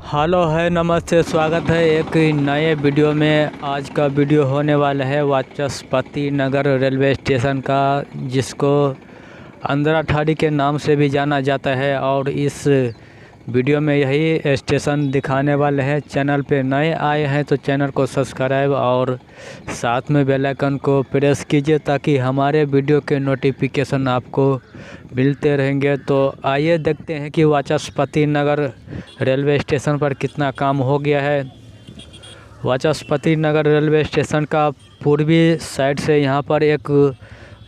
Hello है, नमस्ते, स्वागत है एक नए वीडियो में। आज का वीडियो होने वाला है वाचस्पति नगर रेलवे स्टेशन का, जिसको अंधराठाड़ी के नाम से भी जाना जाता है। और इस वीडियो में यही स्टेशन दिखाने वाले हैं। चैनल पे नए आए हैं तो चैनल को सब्सक्राइब और साथ में बेल आइकन को प्रेस कीजिए, ताकि हमारे वीडियो के नोटिफिकेशन आपको मिलते रहेंगे। तो आइए देखते हैं कि वाचस्पति नगर रेलवे स्टेशन पर कितना काम हो गया है। वाचस्पति नगर रेलवे स्टेशन का पूर्वी साइड से यहाँ पर एक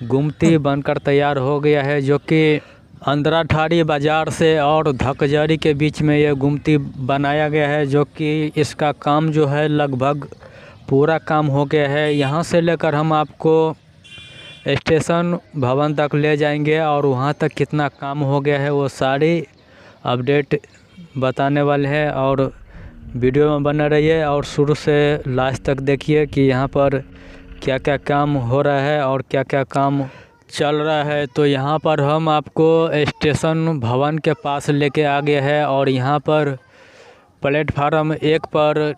गुमती बनकर तैयार हो गया है, जो कि अंधराठाड़ी बाज़ार से और धकजरी के बीच में ये गुमती बनाया गया है। जो कि इसका काम जो है लगभग पूरा काम हो गया है। यहाँ से लेकर हम आपको स्टेशन भवन तक ले जाएंगे और वहाँ तक कितना काम हो गया है वो सारी अपडेट बताने वाले हैं। और वीडियो में बने रहिए और शुरू से लास्ट तक देखिए कि यहाँ पर क्या क्या काम हो रहा है और क्या क्या काम चल रहा है। तो यहाँ पर हम आपको स्टेशन भवन के पास लेके आ गए हैं और यहाँ पर प्लेटफार्म 1 पर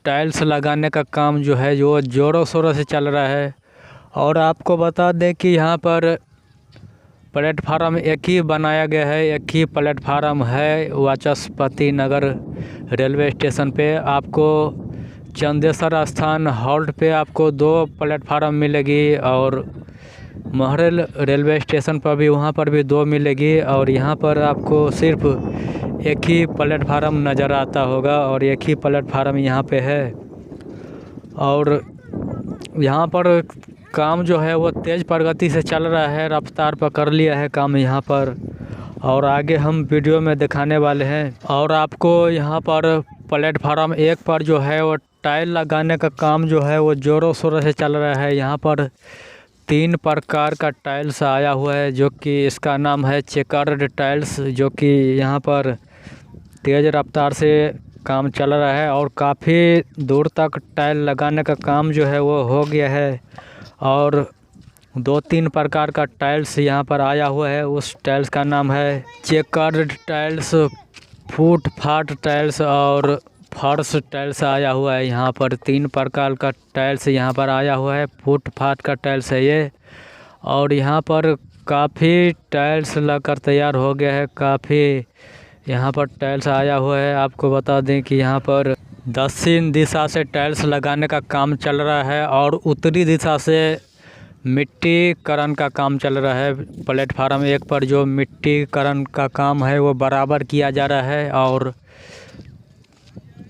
टाइल्स लगाने का काम जो है जो ज़ोरों शोरों से चल रहा है। और आपको बता दें कि यहाँ पर प्लेटफार्म एक ही बनाया गया है, एक ही प्लेटफार्म है वाचस्पति नगर रेलवे स्टेशन पे। आपको चंदेसर स्थान हॉल्ट पे आपको 2 प्लेटफार्म मिलेगी और महरल रेलवे स्टेशन पर भी वहाँ पर भी 2 मिलेगी। और यहाँ पर आपको सिर्फ एक ही प्लेटफार्म नज़र आता होगा और एक ही प्लेटफार्म यहाँ पे है। और यहाँ पर काम जो है वो तेज़ प्रगति से चल रहा है, रफ्तार पकड़ लिया है काम यहाँ पर। और आगे हम वीडियो में दिखाने वाले हैं। और आपको यहाँ पर प्लेटफार्म 1 पर जो है वो टाइल लगाने का काम जो है वो ज़ोरों शोरों से चल रहा है। यहाँ पर 3 प्रकार का टाइल्स आया हुआ है, जो कि इसका नाम है चेकर्ड टाइल्स, जो कि यहाँ पर तेज़ रफ्तार से काम चल रहा है। और काफ़ी दूर तक टाइल लगाने का काम जो है वो हो गया है। और 2-3 प्रकार का टाइल्स यहाँ पर आया हुआ है। उस टाइल्स का नाम है चेकर्ड टाइल्स, फुटपाथ टाइल्स और फर्श टाइल्स आया हुआ है। यहाँ पर 3 प्रकार का टाइल्स यहाँ पर आया हुआ है। फुटपाथ का टाइल्स है ये। और यहाँ पर काफ़ी टाइल्स लगकर तैयार हो गया है, काफ़ी यहाँ पर टाइल्स आया हुआ है। आपको बता दें कि यहाँ पर दक्षिण दिशा से टाइल्स लगाने का काम चल रहा है और उत्तरी दिशा से मिट्टीकरण का काम चल रहा है। प्लेटफार्म 1 पर जो मिट्टीकरण का काम है वो बराबर किया जा रहा है। और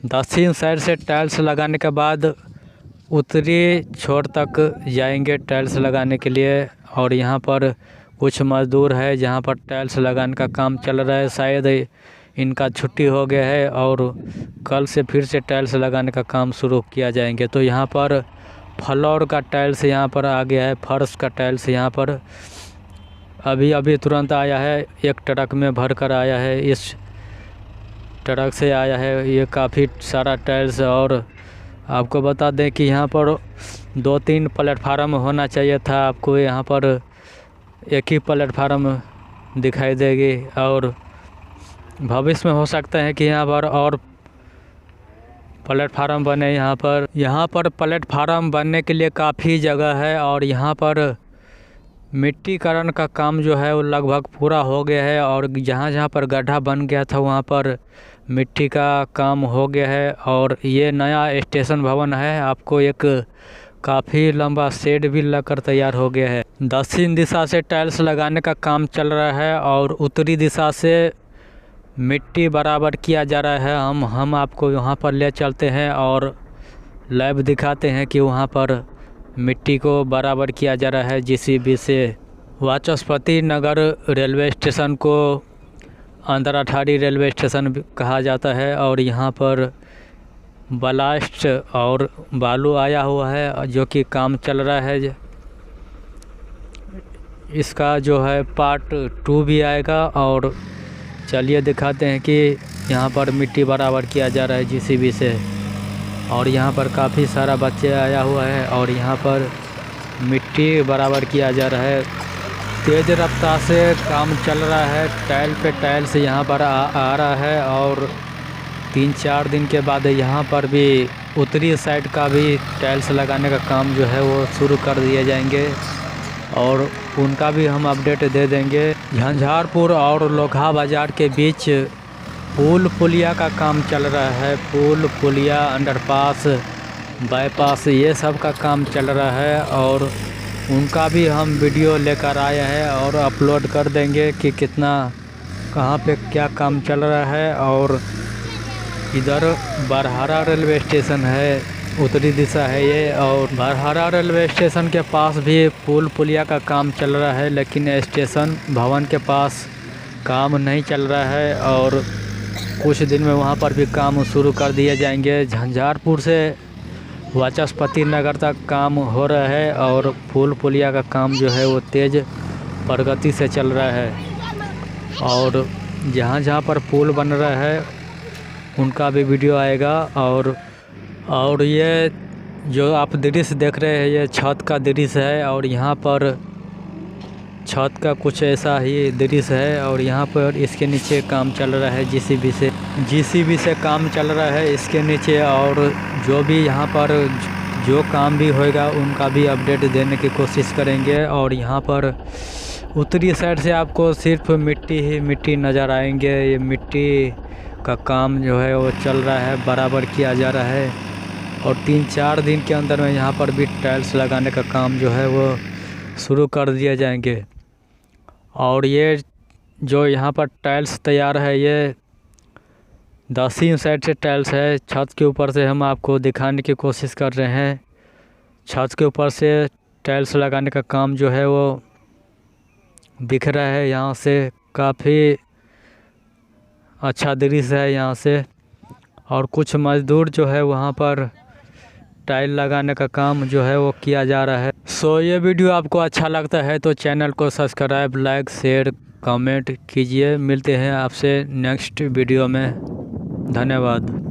दक्षिण साइड से टाइल्स लगाने के बाद उत्तरी छोर तक जाएंगे टाइल्स लगाने के लिए। और यहाँ पर कुछ मज़दूर है जहाँ पर टाइल्स लगाने का काम चल रहा है। शायद इनका छुट्टी हो गया है और कल से फिर से टाइल्स लगाने का काम शुरू किया जाएंगे। तो यहाँ पर फ्लोर का टाइल्स यहाँ पर आ गया है, फर्श का टाइल्स यहाँ पर अभी तुरंत आया है। एक ट्रक में भर कर आया है, इस ट्रक से आया है ये काफ़ी सारा टाइल्स। और आपको बता दें कि यहाँ पर 2-3 प्लेटफार्म होना चाहिए था, आपको यहाँ पर एक ही प्लेटफार्म दिखाई देगी। और भविष्य में हो सकता है कि यहाँ पर और प्लेटफार्म बने। यहाँ पर प्लेटफार्म बनने के लिए काफ़ी जगह है। और यहाँ पर मिट्टीकरण का काम जो है वो लगभग पूरा हो गया है। और जहाँ पर गड्ढा बन गया था वहाँ पर मिट्टी का काम हो गया है। और ये नया स्टेशन भवन है। आपको एक काफ़ी लंबा शेड भी लगकर तैयार हो गया है। दक्षिण दिशा से टाइल्स लगाने का काम चल रहा है और उत्तरी दिशा से मिट्टी बराबर किया जा रहा है। हम आपको यहाँ पर ले चलते हैं और लैब दिखाते हैं कि वहाँ पर मिट्टी को बराबर किया जा रहा है जेसीबी से। वाचस्पति नगर रेलवे स्टेशन को अंधराठाड़ी रेलवे स्टेशन कहा जाता है। और यहाँ पर ब्लास्ट और बालू आया हुआ है, जो कि काम चल रहा है। इसका जो है पार्ट 2 भी आएगा। और चलिए दिखाते हैं कि यहाँ पर मिट्टी बराबर किया जा रहा है जेसीबी से। और यहाँ पर काफ़ी सारा बच्चे आया हुआ है और यहाँ पर मिट्टी बराबर किया जा रहा है। तेज़ रफ्तार से काम चल रहा है। टाइल पे टाइल से यहाँ पर आ रहा है। और 3-4 दिन के बाद यहाँ पर भी उत्तरी साइड का भी टाइल्स लगाने का काम जो है वो शुरू कर दिए जाएंगे और उनका भी हम अपडेट दे देंगे। झंझारपुर और लोकहा बाज़ार के बीच पुल पुलिया का काम चल रहा है। पुल पुलिया, अंडरपास, बाईपास, ये सब का काम चल रहा है और उनका भी हम वीडियो लेकर आए हैं और अपलोड कर देंगे कि कितना कहाँ पे क्या काम चल रहा है। और इधर बरहारा रेलवे स्टेशन है, उत्तरी दिशा है ये, और बरहारा रेलवे स्टेशन के पास भी पुल पुलिया का काम चल रहा है, लेकिन स्टेशन भवन के पास काम नहीं चल रहा है और कुछ दिन में वहाँ पर भी काम शुरू कर दिए जाएंगे। झंझारपुर से वाचस्पति नगर तक काम हो रहा है और पुल पुलिया का काम जो है वो तेज़ प्रगति से चल रहा है और जहाँ जहाँ पर पुल बन रहा है उनका भी वीडियो आएगा। और ये जो आप दृश्य देख रहे हैं ये छत का दृश्य है और यहाँ पर छत का कुछ ऐसा ही दृश्य है और यहाँ पर इसके नीचे काम चल रहा है जीसीबी से काम चल रहा है इसके नीचे। और जो भी यहाँ पर जो काम भी होएगा उनका भी अपडेट देने की कोशिश करेंगे। और यहाँ पर उत्तरी साइड से आपको सिर्फ मिट्टी ही मिट्टी नज़र आएंगे। ये मिट्टी का काम जो है वो चल रहा है, बराबर किया जा रहा है और 3-4 दिन के अंदर में यहाँ पर भी टाइल्स लगाने का काम जो है वो शुरू कर दिए जाएंगे। और ये जो यहाँ पर टाइल्स तैयार है ये 10 साइड से टाइल्स है। छत के ऊपर से हम आपको दिखाने की कोशिश कर रहे हैं। छत के ऊपर से टाइल्स लगाने का काम जो है वो दिख रहा है, यहाँ से काफ़ी अच्छा दृश्य है यहाँ से। और कुछ मज़दूर जो है वहाँ पर टाइल लगाने का काम जो है वो किया जा रहा है। सो ये वीडियो आपको अच्छा लगता है तो चैनल को सब्सक्राइब, लाइक, शेयर, कमेंट कीजिए। मिलते हैं आपसे नेक्स्ट वीडियो में। धन्यवाद।